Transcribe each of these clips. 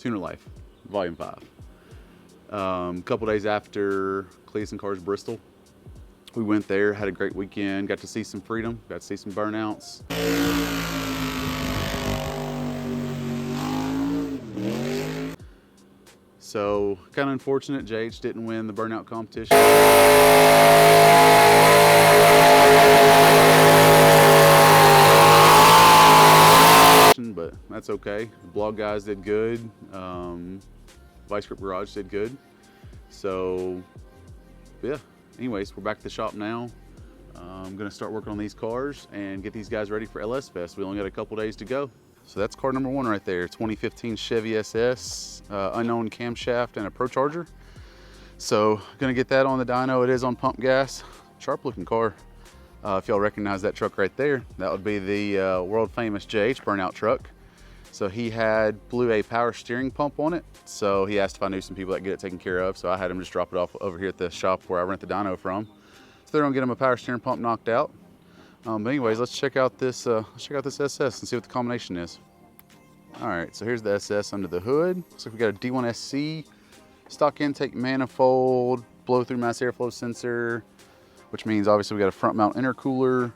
Tuner Life, Volume 5. A couple days after Cleus and Cars Bristol, we went there, had a great weekend, got to see some freedom, got to see some burnouts. So kind of unfortunate, JH didn't win the burnout competition. But that's okay. The blog guys did good. Vice Grip Garage did good. So yeah, anyways, we're back at the shop now. I'm gonna start working on these cars and get these guys ready for LSFest. We only got a couple days to go. So that's car number 1 right there, 2015 Chevy SS, unknown camshaft and a Procharger. So gonna get that on the dyno. It is on pump gas. Sharp looking car. If y'all recognize that truck right there, that would be the world famous JH burnout truck. So he blew a power steering pump on it. So he asked if I knew some people that get it taken care of. So I had him just drop it off over here at the shop where I rent the dyno from. So they're gonna get him a power steering pump knocked out. But anyways, let's check out this SS and see what the combination is. All right, so here's the SS under the hood. Looks like we got a D1SC, stock intake manifold, blow through mass airflow sensor, which means obviously we got a front mount intercooler.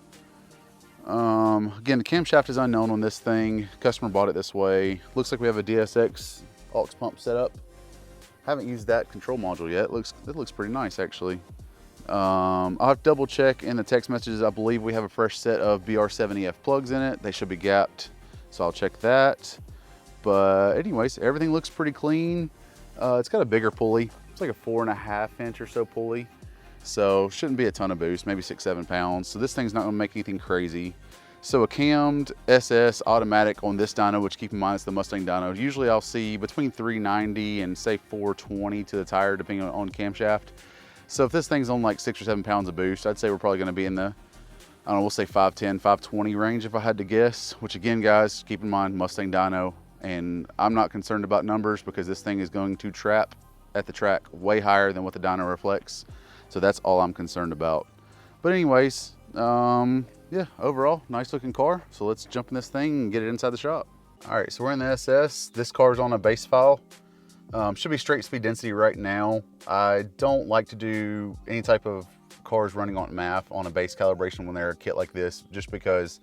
Again, the camshaft is unknown on this thing. Customer bought it this way. Looks like we have a DSX aux pump set up. Haven't used that control module yet. It looks pretty nice actually. I'll have to double check in the text messages. I believe we have a fresh set of BR70F plugs in it. They should be gapped, so I'll check that. But anyways, everything looks pretty clean. It's got a bigger pulley. It's like a 4.5 inch or so pulley. So shouldn't be a ton of boost, maybe 6-7 pounds. So this thing's not gonna make anything crazy. So a Cammed SS automatic on this dyno, which keep in mind it's the Mustang dyno. Usually I'll see between 390 and say 420 to the tire, depending on camshaft. So if this thing's on like 6 or 7 pounds of boost, I'd say we're probably gonna be in the, I don't know, we'll say 510, 520 range if I had to guess, which again, guys, keep in mind Mustang dyno. And I'm not concerned about numbers because this thing is going to trap at the track way higher than what the dyno reflects. So that's all I'm concerned about. But anyways, yeah, overall, nice looking car. So let's jump in this thing and get it inside the shop. All right, so we're in the SS. This car's on a base file. Should be straight speed density right now. I don't like to do any type of cars running on MAF on a base calibration when they're a kit like this, just because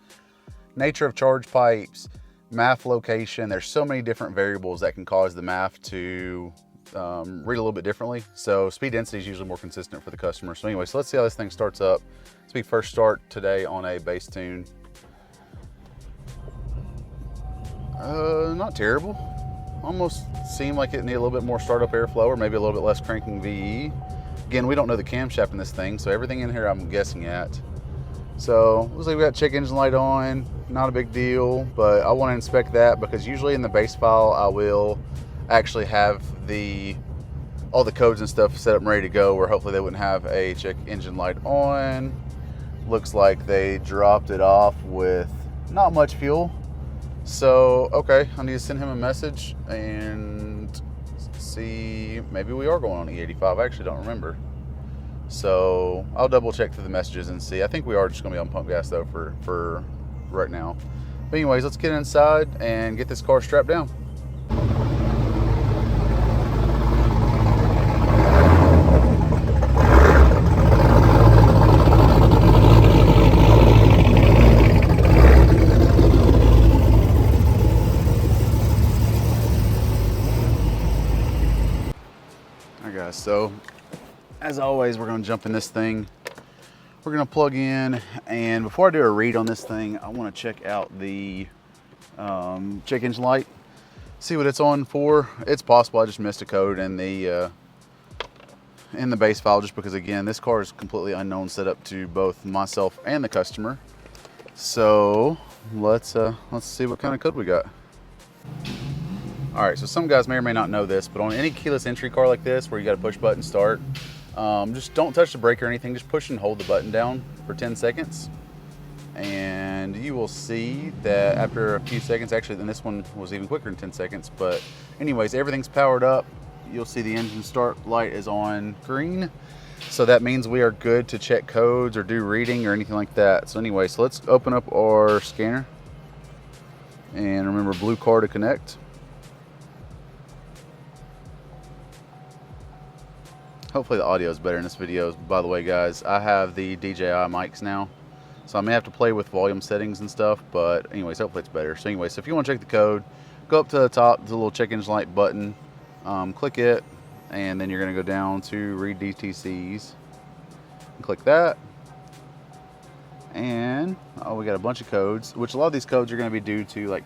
nature of charge pipes, MAF location, there's so many different variables that can cause the MAF to read a little bit differently. So speed density is usually more consistent for the customer. So anyway, so let's see how this thing starts up. Let's be first start today on a base tune. Not terrible. Almost seemed like it needed a little bit more startup airflow or maybe a little bit less cranking VE. Again, we don't know the camshaft in this thing, so everything in here I'm guessing at. So looks like we got check engine light on, not a big deal, but I want to inspect that because usually in the base file I will actually have all the codes and stuff set up and ready to go, where hopefully they wouldn't have a check engine light on. Looks like they dropped it off with not much fuel. So, okay, I need to send him a message and see, maybe we are going on E85. I actually don't remember. So I'll double check through the messages and see. I think we are just gonna be on pump gas though for right now. But anyways, let's get inside and get this car strapped down. So as always, we're going to jump in this thing. We're going to plug in, and before I do a read on this thing, I want to check out the check engine light, see what it's on for. It's possible I just missed a code in the base file, just because again, this car is completely unknown setup to both myself and the customer. So let's see what kind of code we got. All right, so some guys may or may not know this, but on any keyless entry car like this, where you got to push button start, just don't touch the brake or anything. Just push and hold the button down for 10 seconds. And you will see that after a few seconds, actually, then this one was even quicker than 10 seconds. But anyways, everything's powered up. You'll see the engine start light is on green. So that means we are good to check codes or do reading or anything like that. So anyway, so let's open up our scanner. And remember, blue car to connect. hopefully the audio is better in this video. By the way, guys, I have the DJI mics now, so I may have to play with volume settings and stuff, but anyways, hopefully it's better. So anyways, so if you want to check the code, go up to the top, there's a little check engine light button, click it, and then you're going to go down to read DTCs, and click that. And we got a bunch of codes, which a lot of these codes are going to be due to, like,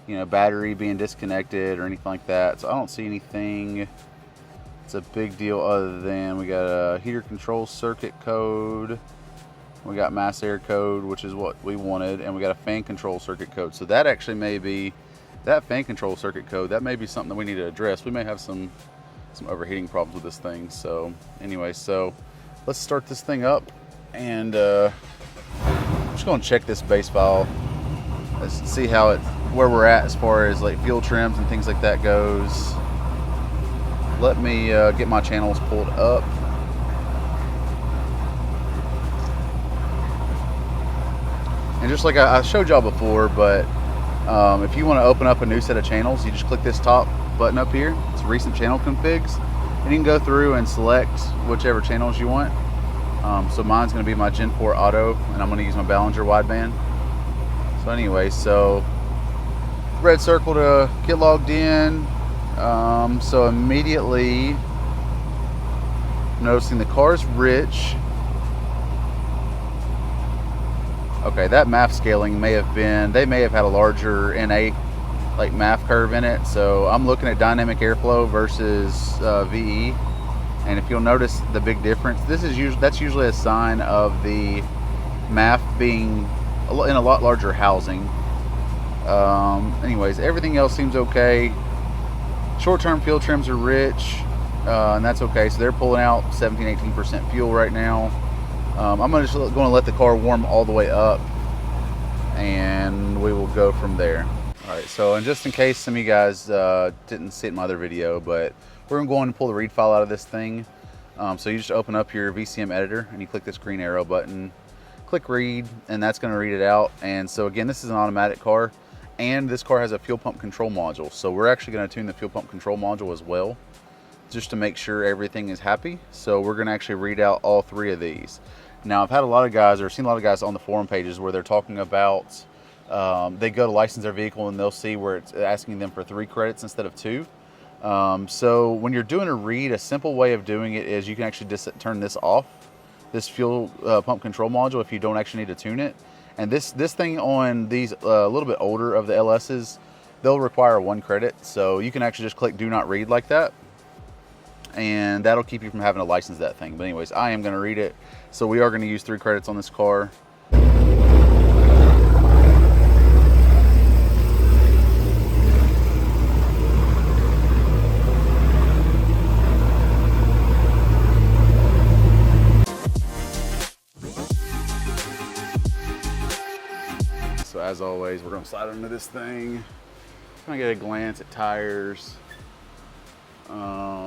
you know, battery being disconnected or anything like that. So I don't see anything it's a big deal other than we got a heater control circuit code, we got mass air code, which is what we wanted, and we got a fan control circuit code. So that actually may be, that fan control circuit code, that may be something that we need to address. We may have some overheating problems with this thing. So anyway, so let's start this thing up, and I'm just going to check this base file. Let's see how it, where we're at as far as like fuel trims and things like that goes. Let me get my channels pulled up. And just like I showed y'all before, but if you want to open up a new set of channels, you just click this top button up here. It's recent channel configs, and you can go through and select whichever channels you want. So mine's going to be my Gen 4 Auto, and I'm going to use my Ballinger wideband. So anyway, so red circle to get logged in. So immediately noticing the car's rich. Okay, that MAF scaling may have been, they may have had a larger NA like MAF curve in it. So I'm looking at dynamic airflow versus VE. And if you'll notice the big difference, this is usually, that's usually a sign of the MAF being in a lot larger housing. Anyways, everything else seems okay. Short-term fuel trims are rich, and that's okay. So they're pulling out 17-18% fuel right now. I'm just going to let the car warm all the way up, and we will go from there. All right, so and just in case some of you guys didn't see it in my other video, but we're going to go and pull the read file out of this thing. So you just open up your VCM editor, and you click this green arrow button, click read, and that's going to read it out. And so again, this is an automatic car, and this car has a fuel pump control module. So we're actually going to tune the fuel pump control module as well, just to make sure everything is happy. So we're going to actually read out all three of these. Now, I've had a lot of guys, or seen a lot of guys on the forum pages where they're talking about, they go to license their vehicle and they'll see where it's asking them for 3 credits instead of 2. So when you're doing a read, a simple way of doing it is you can actually just turn this off, this fuel pump control module, if you don't actually need to tune it. And this thing on these a little bit older of the LSs, they'll require 1 credit. So you can actually just click do not read like that, and that'll keep you from having to license that thing. But anyways, I am going to read it. So we are going to use 3 credits on this car. So as always, we're going to slide under this thing. Kind of get a glance at tires.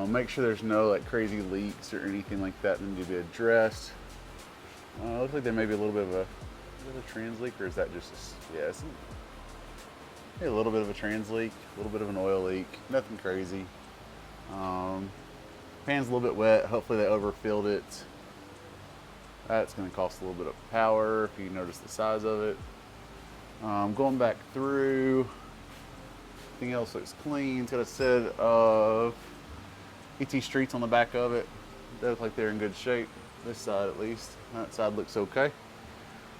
Make sure there's no like crazy leaks or anything like that that need to be addressed. Looks like there may be a little bit of a trans leak, or is that just it's a little bit of a trans leak, a little bit of an oil leak, nothing crazy. Pan's a little bit wet. Hopefully they overfilled it. That's going to cost a little bit of power if you notice the size of it. Going back through, everything else looks clean. It's got a set of ET Streets on the back of it. They look like they're in good shape. This side at least. That side looks okay.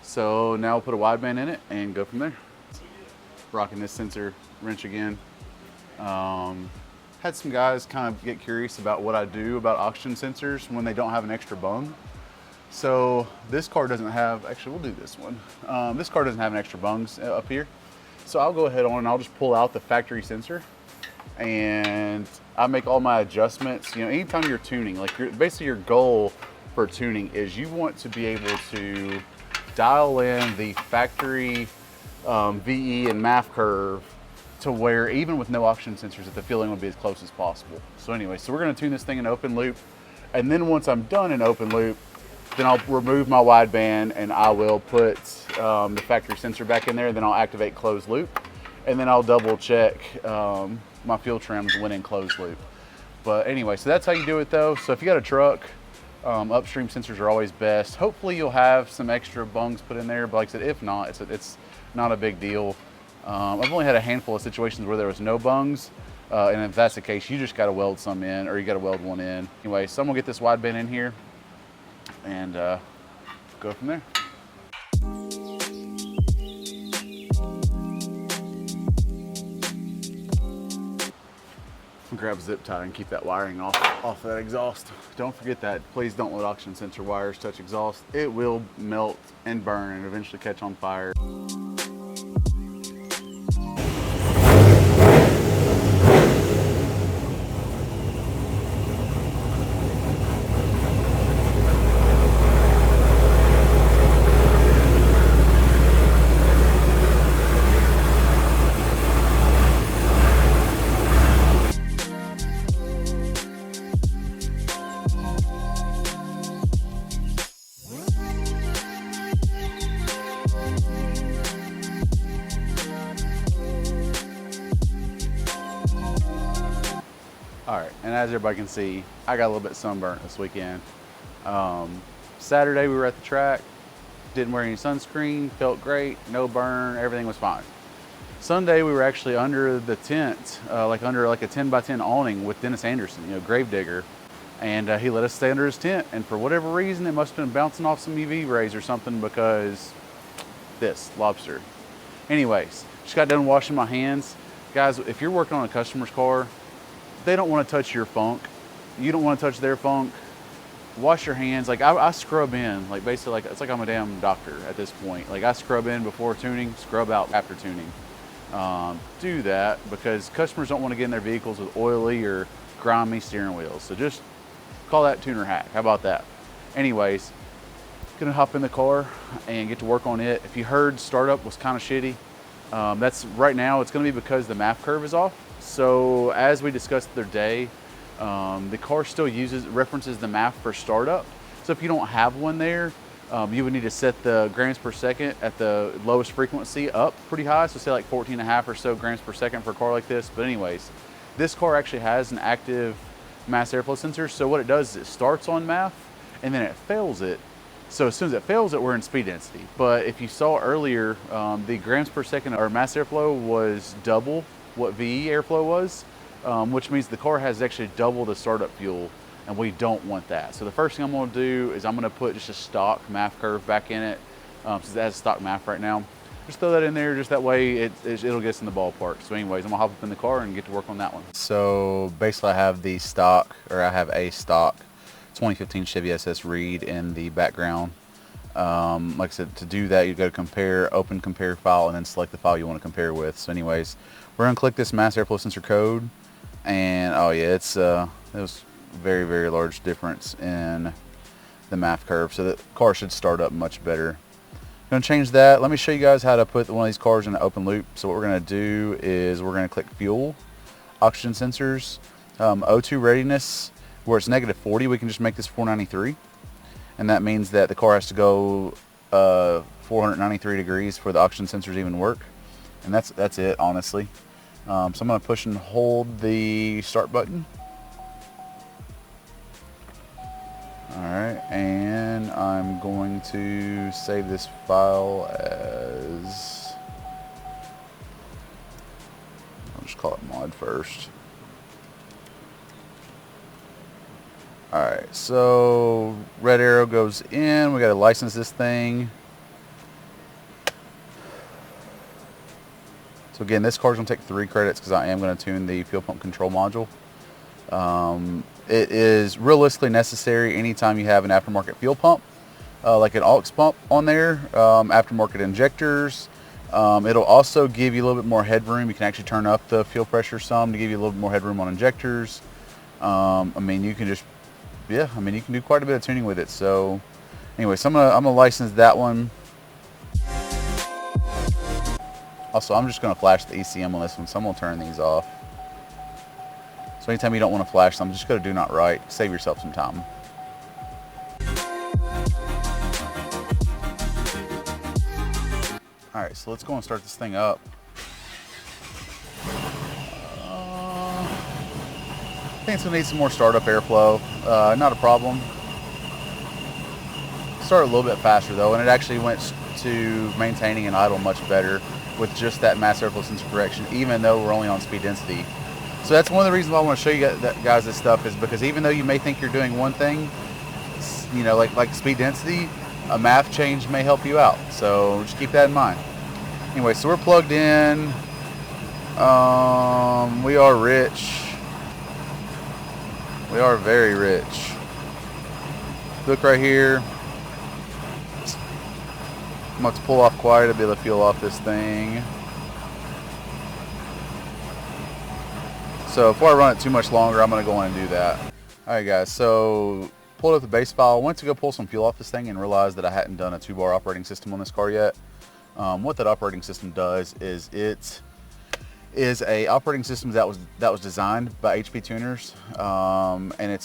So now we'll put a wideband in it and go from there. Rocking this sensor wrench again. Had some guys kind of get curious about what I do about oxygen sensors when they don't have an extra bung. So this car doesn't have, actually we'll do this one. This car doesn't have an extra bungs up here. So I'll go ahead on and I'll just pull out the factory sensor, and I make all my adjustments. You know, anytime you're tuning, like basically your goal for tuning is you want to be able to dial in the factory VE and MAF curve to where even with no oxygen sensors that the feeling will be as close as possible. So anyway, so we're going to tune this thing in open loop, and then once I'm done in open loop, then I'll remove my wideband and I will put the factory sensor back in there, and then I'll activate closed loop, and then I'll double check my fuel trims when in closed loop. But anyway, so that's how you do it though. So if you got a truck, upstream sensors are always best. Hopefully you'll have some extra bungs put in there, but like I said, if not, it's not a big deal. I've only had a handful of situations where there was no bungs, and if that's the case, you just got to weld some in, or you got to weld one in. Anyway, so I'm gonna get this wideband in here and go from there. Grab a zip tie and keep that wiring off that exhaust. Don't forget that. Please don't let oxygen sensor wires touch exhaust. It will melt and burn and eventually catch on fire. All right, and as everybody can see, I got a little bit sunburnt this weekend. Saturday we were at the track, didn't wear any sunscreen, felt great, no burn, everything was fine. Sunday we were actually under the tent, under a 10 by 10 awning with Dennis Anderson, gravedigger, and he let us stay under his tent. And for whatever reason, it must have been bouncing off some UV rays or something, because this lobster. Anyways, just got done washing my hands. Guys, if you're working on a customer's car, they don't want to touch your funk. You don't want to touch their funk. Wash your hands. Like I scrub in, basically it's like I'm a damn doctor at this point. Like I scrub in before tuning, scrub out after tuning. Do that because customers don't want to get in their vehicles with oily or grimy steering wheels. So just call that tuner hack. How about that? Anyways, gonna hop in the car and get to work on it. If you heard startup was kind of shitty, that's right now it's gonna be because the MAF curve is off. So as we discussed the other day, the car still references the MAF for startup. So if you don't have one there, you would need to set the grams per second at the lowest frequency up pretty high. So say like 14.5 or so grams per second for a car like this. But anyways, this car actually has an active mass airflow sensor. So what it does is it starts on MAF and then it fails it. So as soon as it fails it, we're in speed density. But if you saw earlier, the grams per second or mass airflow was double what VE airflow was, which means the car has actually double the startup fuel, and we don't want that. So the first thing I'm gonna do is I'm gonna put just a stock MAF curve back in it, since it has stock MAF right now. Just throw that in there, just that way it'll get us in the ballpark. So anyways, I'm gonna hop up in the car and get to work on that one. So basically I have a stock 2015 Chevy SS read in the background. Like I said, to do that, you go to compare, open compare file, and then select the file you want to compare with. So anyways, we're gonna click this mass airflow sensor code, and oh yeah, it was very, very large difference in the MAF curve. So the car should start up much better. I'm gonna change that. Let me show you guys how to put one of these cars in an open loop. So what we're gonna do is we're gonna click fuel, oxygen sensors, O2 readiness. Where it's -40, we can just make this 493. And that means that the car has to go 493 degrees for the oxygen sensors to even work. And that's it, honestly. So I'm gonna push and hold the start button. All right, and I'm going to save this file as, I'll just call it mod first. All right, so red arrow goes in. We got to license this thing. So again, this car's gonna take 3 credits because I am gonna tune the fuel pump control module. It is realistically necessary anytime you have an aftermarket fuel pump, like an aux pump on there, aftermarket injectors. It'll also give you a little bit more headroom. You can actually turn up the fuel pressure some to give you a little bit more headroom on injectors. I mean, you can just, yeah, I mean, you can do quite a bit of tuning with it. So anyway, so I'm gonna license that one. Also, I'm just gonna flash the ECM on this one, so I'm gonna turn these off. So anytime you don't want to flash them, just go to do not write. Save yourself some time. All right, so let's go and start this thing up. think it's gonna need some more startup airflow. Not a problem. Started a little bit faster though, and it actually went to maintaining an idle much better with just that mass airflow sensor correction, even though we're only on speed density. So that's one of the reasons why I want to show you guys this stuff, is because even though you may think you're doing one thing, you know, like speed density, a math change may help you out. So just keep that in mind. Anyway, so we're plugged in. We are rich. We are very rich. Look right here. I'm about to pull off quiet to be able to feel off this thing. So before I run it too much longer, I'm going to go in and do that. Alright guys, so pulled up the base file. Went to go pull some fuel off this thing and realized that I hadn't done a 2-bar operating system on this car yet. What that operating system does is it is a operating system that was designed by HPtuners, and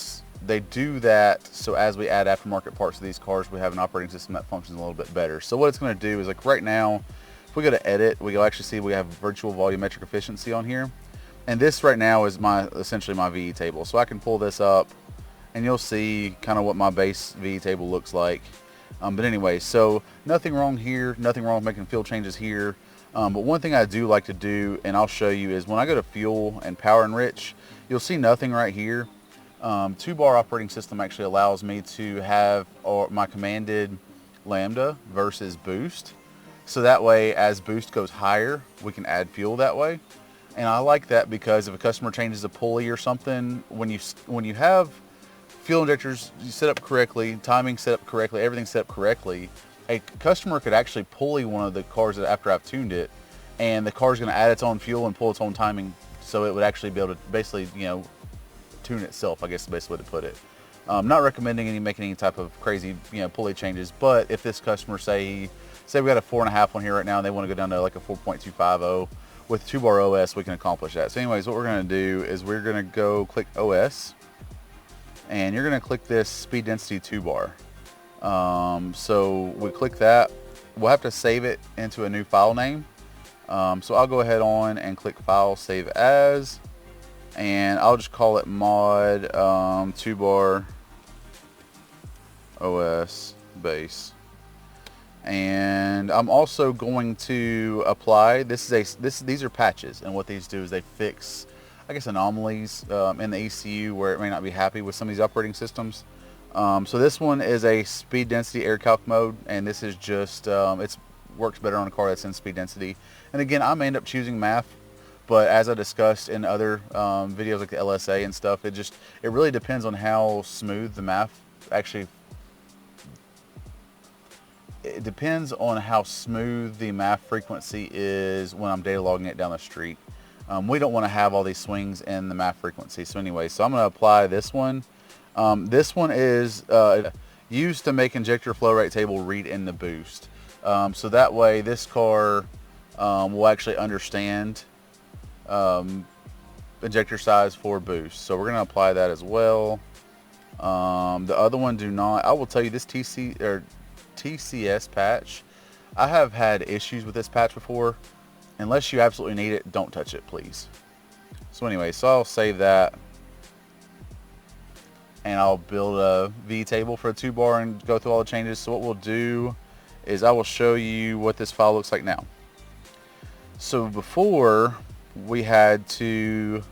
they do that so as we add aftermarket parts to these cars, we have an operating system that functions a little bit better. So what it's going to do is, like right now, if we go to edit, we go actually see we have virtual volumetric efficiency on here, and this right now is essentially my VE table. So I can pull this up and you'll see kind of what my base VE table looks like. But anyway, so nothing wrong here, nothing wrong with making fuel changes here. But one thing I do like to do, and I'll show you, is when I go to fuel and power enrich, you'll see nothing right here. 2-bar operating system actually allows me to have my commanded lambda versus boost. So that way, as boost goes higher, we can add fuel that way. And I like that because if a customer changes a pulley or something, when you have fuel injectors set up correctly, timing set up correctly, everything set up correctly, a customer could actually pulley one of the cars after I've tuned it, and the car's going to add its own fuel and pull its own timing, so it would actually be able to basically, you know, tune itself, I guess is the best way to put it. Not recommending making any type of crazy, you know, pulley changes, but if this customer say we got a 4.5 on here right now and they want to go down to like a 4.250 with 2-bar OS, we can accomplish that. So anyways, what we're going to do is we're going to go click OS, and you're going to click this speed density 2-bar. So we click that. We'll have to save it into a new file name. So I'll go ahead on and click File, Save As, and I'll just call it mod 2-bar OS base. And I'm also going to apply, these are patches, and what these do is they fix, I guess, anomalies in the ECU where it may not be happy with some of these operating systems. So this one is a speed density air calc mode, and this is just, it works better on a car that's in speed density. And again, I may end up choosing MAF, but as I discussed in other videos like the LSA and stuff, it really depends on how smooth the MAF actually, it depends on how smooth the MAF frequency is when I'm data logging it down the street. We don't want to have all these swings in the MAF frequency. So anyway, so I'm going to apply this one. This one is used to make injector flow rate table read in the boost. So that way this car will actually understand injector size for boost. So we're going to apply that as well. The other one do not. I will tell you, this TCS patch, I have had issues with this patch before. Unless you absolutely need it, don't touch it, please. So anyway, so I'll save that, and I'll build a V table for a 2-bar and go through all the changes. So what we'll do is I will show you what this file looks like now. So before we had to,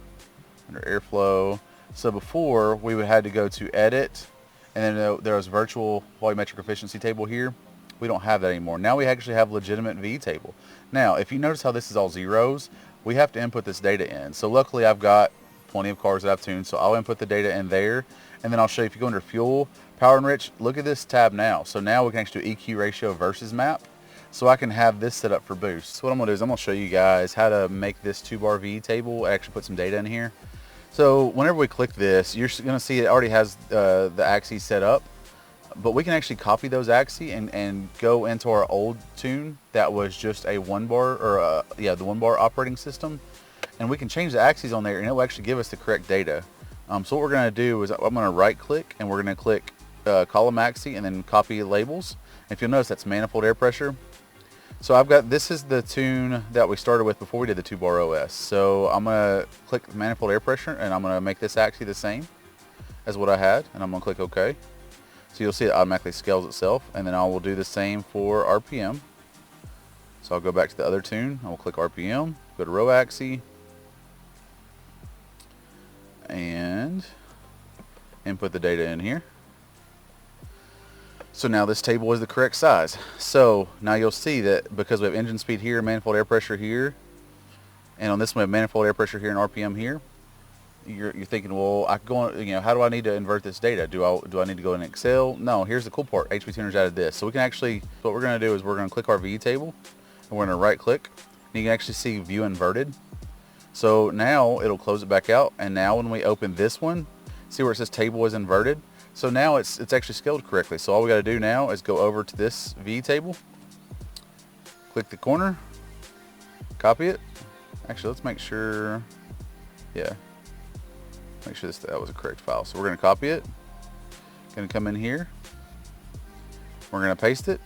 under airflow, so before we had to go to edit, and then there was virtual volumetric efficiency table here. We don't have that anymore. Now we actually have legitimate V table. Now, if you notice how this is all zeros, we have to input this data in. So luckily I've got plenty of cars that I've tuned, so I'll input the data in there, and then I'll show you, if you go under fuel, power enrich, look at this tab now. So now we can actually do EQ ratio versus map. So I can have this set up for boost. So what I'm gonna do is I'm gonna show you guys how to make this 2-bar V table, actually put some data in here. So whenever we click this, you're gonna see it already has the axes set up. But we can actually copy those axes and go into our old tune that was just a 1-bar, or the 1-bar operating system, and we can change the axes on there, and it will actually give us the correct data. So what we're going to do is I'm going to right click, and we're going to click column axis and then copy labels. And if you'll notice, that's manifold air pressure. So I've got, this is the tune that we started with before we did the 2-bar OS. So I'm gonna click manifold air pressure and I'm gonna make this actually the same as what I had, and I'm gonna click OK. So you'll see it automatically scales itself, and then I will do the same for RPM. So I'll go back to the other tune, I will click RPM, go to row axis, and input the data in here. So now this table is the correct size. So now you'll see that because we have engine speed here, manifold air pressure here, and on this one we have manifold air pressure here and RPM here. You're thinking, well, I can go on, how do I need to invert this data? Do I need to go in Excel? No, here's the cool part. HPtuners added this. So we can actually, what we're going to do is we're going to click our VE table, and we're going to right click, and you can actually see view inverted. So now it'll close it back out, and now when we open this one, see where it says table is inverted? So now it's actually scaled correctly. So all we got to do now is go over to this VE table, click the corner, copy it. Actually, let's make sure, yeah, make sure that was a correct file. So we're going to copy it, going to come in here, we're going to paste it,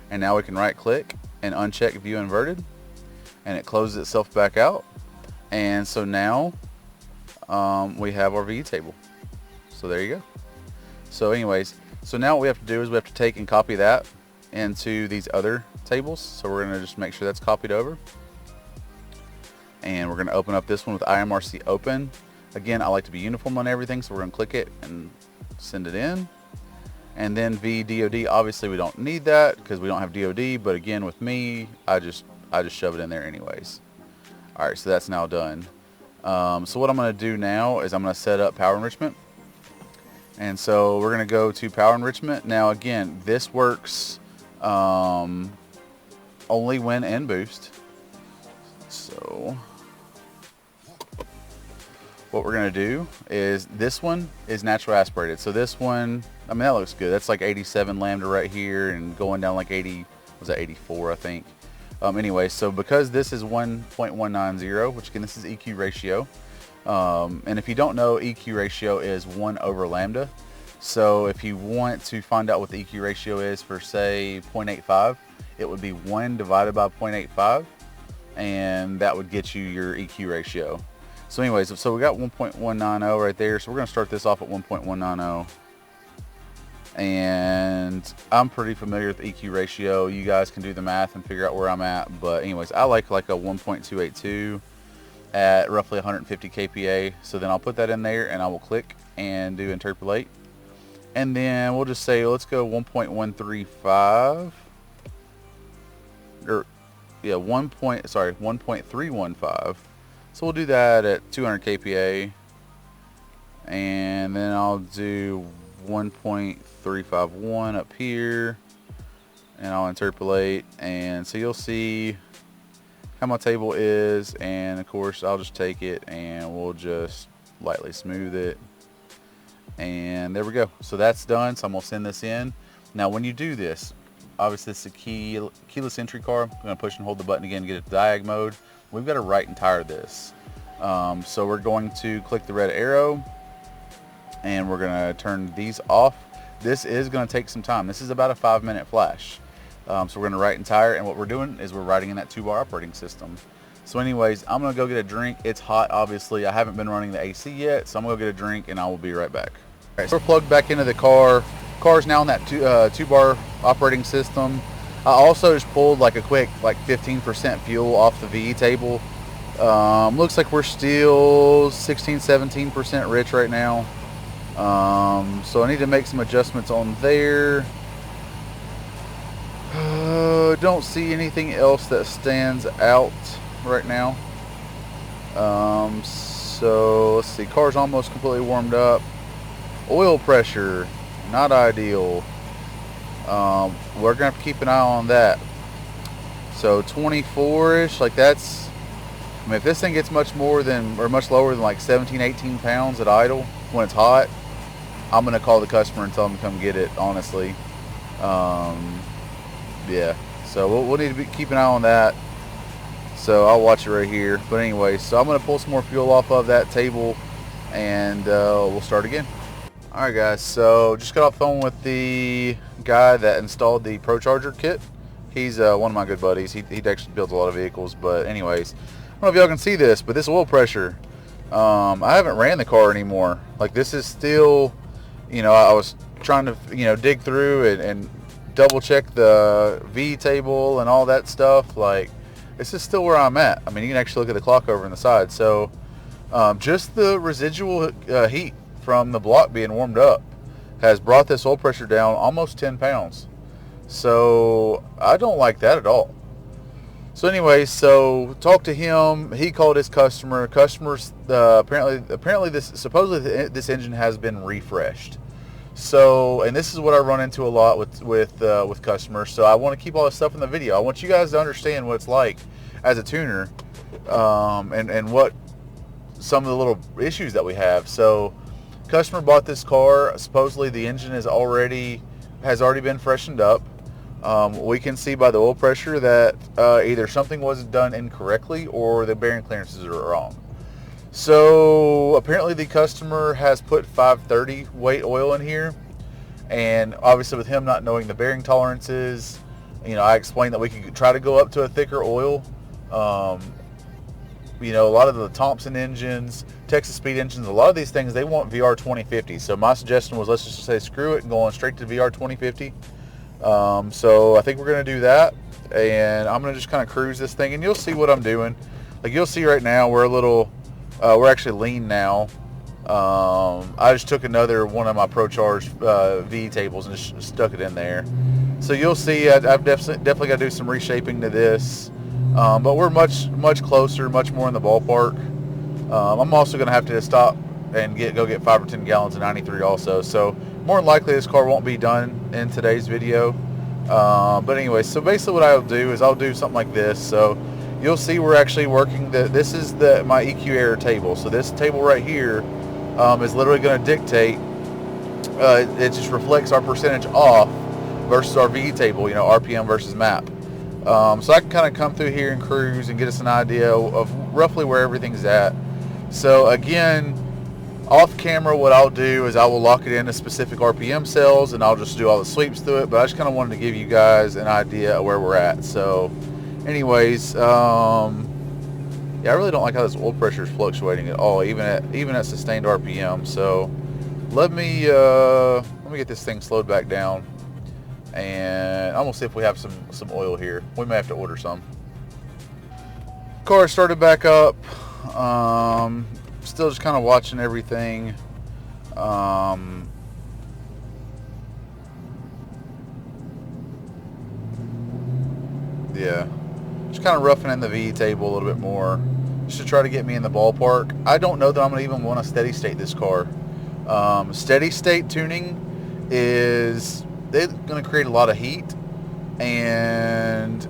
and now we can right click and uncheck view inverted, and it closes itself back out. And so now we have our VE table. So there you go. So anyways, so now what we have to do is we have to take and copy that into these other tables. So we're going to just make sure that's copied over. And we're going to open up this one with IMRC open. Again, I like to be uniform on everything, so we're going to click it and send it in. And then VDOD, obviously we don't need that because we don't have DOD, but again with me, I just shove it in there anyways. Alright, so that's now done. So what I'm going to do now is I'm going to set up power enrichment. And so we're going to go to power enrichment. Now again, this works only when in boost. So what we're going to do is, this one is natural aspirated. So this one, I mean, that looks good. That's like 87 lambda right here and going down like 80, was that 84 I think. Anyway, so because this is 1.190, which again, this is EQ ratio. And if you don't know, EQ ratio is 1 over lambda. So if you want to find out what the EQ ratio is for say 0.85, it would be 1 divided by 0.85, and that would get you your EQ ratio. So anyways, so we got 1.190 right there. So we're going to start this off at 1.190. And I'm pretty familiar with the EQ ratio. You guys can do the math and figure out where I'm at. But anyways, I like a 1.282 at roughly 150 kPa. So then I'll put that in there and I will click and do interpolate. And then we'll just say, let's go 1.135. Or yeah, 1.315. So we'll do that at 200 kPa. And then I'll do 1.351 up here, and I'll interpolate, and so you'll see how my table is, and of course I'll just take it and we'll just lightly smooth it, and there we go. So that's done. So I'm gonna send this in. Now when you do this, obviously it's a keyless entry car. I'm gonna push and hold the button again to get it to diag mode. We've got to right entire this. So we're going to click the red arrow, and we're going to turn these off. This is going to take some time. This is about a 5-minute flash. So we're going to right entire, and what we're doing is we're writing in that 2-bar operating system. So anyways, I'm going to go get a drink. It's hot, obviously. I haven't been running the AC yet, so I'm going to go get a drink, and I will be right back. All right, so we're plugged back into the car. Car's now in that 2-bar operating system. I also just pulled like a quick 15% fuel off the VE table. Looks like we're still 16-17% rich right now. So I need to make some adjustments on there. Don't see anything else that stands out right now. So let's see, car's almost completely warmed up. Oil pressure, not ideal. We're gonna have to keep an eye on that. So 24-ish, like that's, I mean, if this thing gets much more than, or much lower than like 17-18 pounds at idle when it's hot, I'm gonna call the customer and tell them to come get it, honestly. Yeah, so we'll need to keep an eye on that. So I'll watch it right here. But anyway, so I'm gonna pull some more fuel off of that table, and we'll start again. Alright guys, so just got off the phone with the guy that installed the Procharger kit He's one of my good buddies. He actually builds a lot of vehicles. But anyways, I don't know if y'all can see this, but this oil pressure, I haven't ran the car anymore. Like, this is still, you know, I was trying to, you know, dig through and double check the V table and all that stuff. Like, this is still where I'm at. I mean, you can actually look at the clock over on the side. So just the residual heat from the block being warmed up has brought this oil pressure down almost 10 pounds. So I don't like that at all. So anyway, so talked to him. He called his customer. Customers apparently supposedly this engine has been refreshed. So, and this is what I run into a lot with customers. So I want to keep all this stuff in the video. I want you guys to understand what it's like as a tuner, and what some of the little issues that we have. So, customer bought this car. Supposedly the engine has already been freshened up. We can see by the oil pressure that either something wasn't done incorrectly or the bearing clearances are wrong. So apparently the customer has put 530 weight oil in here, and obviously with him not knowing the bearing tolerances, you know, I explained that we could try to go up to a thicker oil. You know, a lot of the Thompson engines, Texas Speed engines, a lot of these things, they want VR 2050. So my suggestion was, let's just say screw it and go on straight to VR 2050. So I think we're going to do that, and I'm going to just kind of cruise this thing, and you'll see what I'm doing. Like, you'll see right now we're actually lean now. I just took another one of my Procharged V tables and just stuck it in there. So you'll see I've definitely got to do some reshaping to this, but we're much closer, much more in the ballpark. I'm also going to have to stop and go get 5 or 10 gallons of 93 also. So more than likely this car won't be done in today's video. But anyway, so basically what I'll do is I'll do something like this. So you'll see we're actually working this is my EQ error table. So this table right here is literally going to dictate, it just reflects our percentage off versus our V table, you know, RPM versus map. So I can kind of come through here and cruise and get us an idea of roughly where everything's at. So again, off camera, what I'll do is I will lock it into specific RPM cells and I'll just do all the sweeps through it. But I just kind of wanted to give you guys an idea of where we're at. So anyways, yeah, I really don't like how this oil pressure is fluctuating at all, even at sustained RPM. So let me get this thing slowed back down, and I'm gonna see if we have some oil here. We may have to order some. Car started back up. Still just kind of watching everything. Yeah, just kind of roughing in the V table a little bit more, just to try to get me in the ballpark. I don't know that I'm gonna even want to steady state this car. Steady state tuning is going to create a lot of heat, and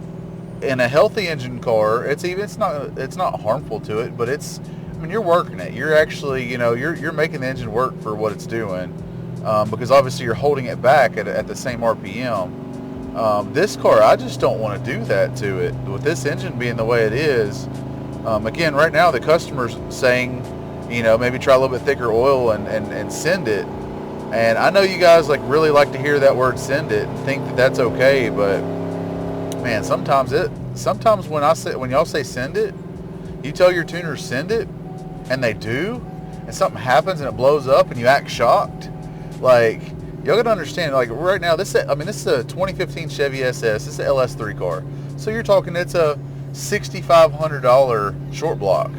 in a healthy engine car, it's not harmful to it, but I mean, you're working it. You're actually, you know, you're making the engine work for what it's doing, because obviously you're holding it back at the same RPM. This car, I just don't want to do that to it. With this engine being the way it is, again, right now the customer's saying, you know, maybe try a little bit thicker oil and send it. And I know you guys really like to hear that word "send it" and think that that's okay, but man, sometimes when y'all say "send it," you tell your tuners "send it," and they do, and something happens and it blows up and you act shocked. Like, y'all gotta understand, like right now, this is a 2015 Chevy SS. This is an LS3 car. So you're talking, it's a $6,500 short block.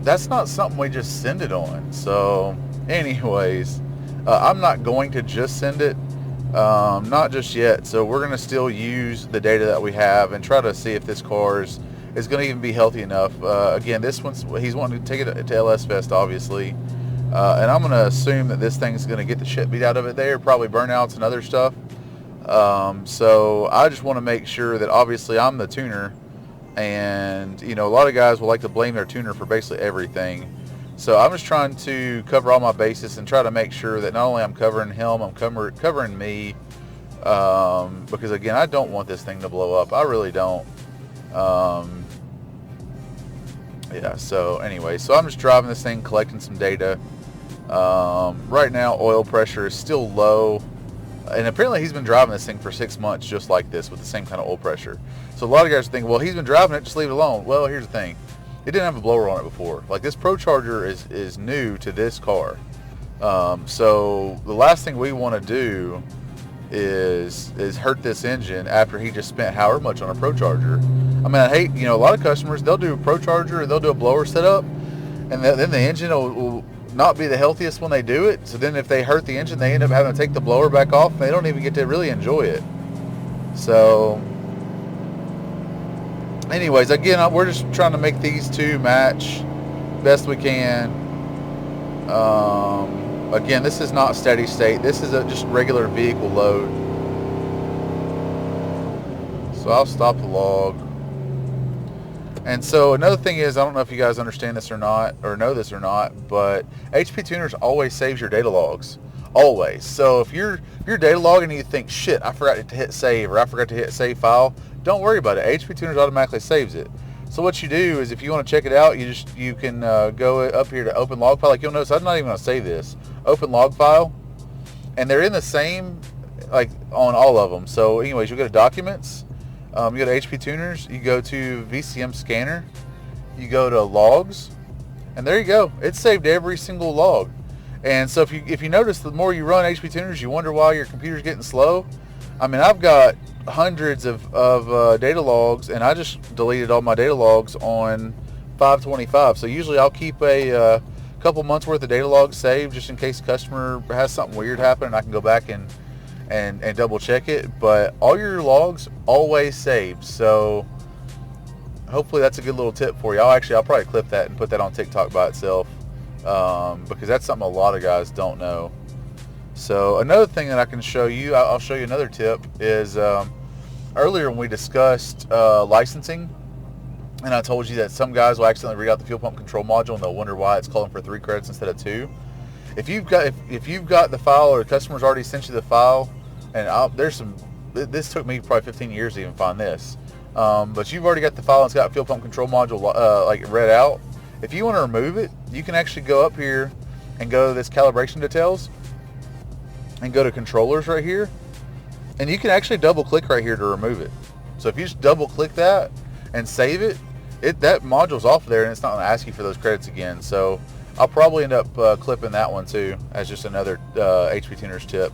That's not something we just send it on. So anyways, I'm not going to just send it, not just yet. So we're going to still use the data that we have and try to see if this car is going to even be healthy enough. Again, he's wanting to take it to LSFest, obviously. And I'm going to assume that this thing's going to get the shit beat out of it there, probably burnouts and other stuff. So I just want to make sure that obviously I'm the tuner, and you know, a lot of guys will like to blame their tuner for basically everything. So I'm just trying to cover all my bases and try to make sure that not only I'm covering him, I'm covering me, because again, I don't want this thing to blow up. I really don't. Yeah, so anyway, so I'm just driving this thing, collecting some data. Right now, oil pressure is still low. And apparently he's been driving this thing for 6 months just like this with the same kind of oil pressure. So a lot of guys think, well, he's been driving it, just leave it alone. Well, here's the thing. It didn't have a blower on it before. Like, this Procharger is new to this car. So the last thing we want to do is hurt this engine after he just spent however much on a Procharger. I mean, I hate, a lot of customers, they'll do a Procharger, they'll do a blower setup, and then the engine will not be the healthiest when they do it. So then if they hurt the engine, they end up having to take the blower back off, and they don't even get to really enjoy it. So anyways, again, we're just trying to make these two match best we can. Again, this is not steady state. This is a just regular vehicle load. So I'll stop the log. And so another thing is, I don't know if you guys understand this or not, or know this or not, but HPtuners always saves your data logs. Always. So if you're data logging and you think, shit, I forgot to hit save, or I forgot to hit save file, don't worry about it. HPtuners automatically saves it. So what you do is, if you want to check it out, you can go up here to open log file. Like, you'll notice I'm not even going to save this. Open log file, and they're in the same, like, on all of them. So anyways, you go to documents, you go to HPtuners, you go to VCM scanner, you go to logs, and there you go. It saved every single log. And so if you notice, the more you run HPtuners, you wonder why your computer's getting slow. I mean, I've got hundreds of data logs, and I just deleted all my data logs on 525. So usually I'll keep a couple months worth of data logs saved, just in case the customer has something weird happen, and I can go back and double check it. But all your logs always saved. So hopefully that's a good little tip for you. I'll probably clip that and put that on TikTok by itself, because that's something a lot of guys don't know. So another thing that I can show you, I'll show you another tip, is earlier when we discussed licensing, and I told you that some guys will accidentally read out the fuel pump control module, and they'll wonder why it's calling for 3 credits instead of 2. If you've got the file, or the customer's already sent you the file, and this took me probably 15 years to even find this, but you've already got the file and it's got fuel pump control module like read out. If you want to remove it, you can actually go up here and go to this calibration details and go to controllers right here, and you can actually double click right here to remove it. So if you just double click that and save it, that module's off there, and it's not going to ask you for those credits again. So I'll probably end up clipping that one too as just another HPtuners tip.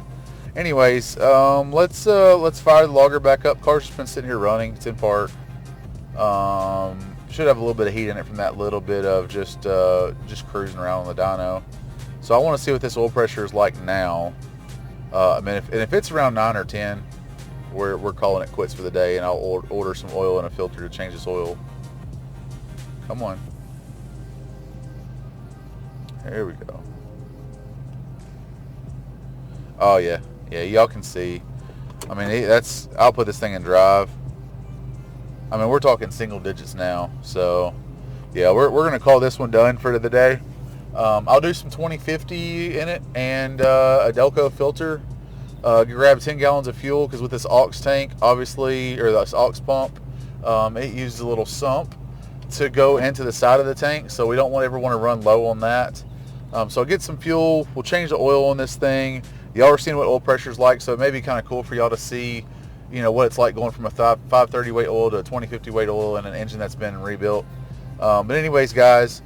Anyways, let's fire the logger back up. Car's just been sitting here running. It's in park. Should have a little bit of heat in it from that little bit of just cruising around on the dyno. So I want to see what this oil pressure is like now. I mean, if it's around 9 or 10, we're calling it quits for the day, and I'll order some oil and a filter to change this oil. Come on. There we go. Oh yeah, y'all can see. I mean, I'll put this thing in drive. I mean, we're talking single digits now. So yeah, we're gonna call this one done for the day. I'll do some 2050 in it and a Delco filter. Grab 10 gallons of fuel, because with this aux tank, obviously, or this aux pump, it uses a little sump to go into the side of the tank, so we don't ever want to run low on that. So I'll get some fuel. We'll change the oil on this thing. Y'all are seeing what oil pressure is like, so it may be kind of cool for y'all to see, what it's like going from a 530 weight oil to a 2050 weight oil in an engine that's been rebuilt. But anyways, guys,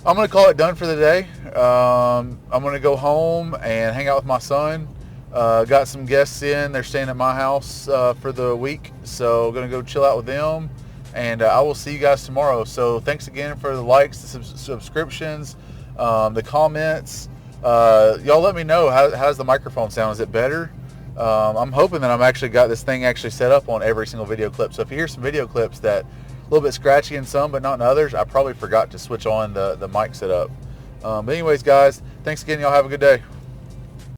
I'm going to call it done for the day. I'm going to go home and hang out with my son. Got some guests in. They're staying at my house for the week, so going to go chill out with them, and I will see you guys tomorrow. So thanks again for the likes, the subscriptions, the comments. Y'all let me know, how's the microphone sound? Is it better? I'm hoping that I'm actually got this thing actually set up on every single video clip. So if you hear some video clips that a little bit scratchy in some but not in others, I probably forgot to switch on the mic setup. But anyways, guys, thanks again. Y'all have a good day.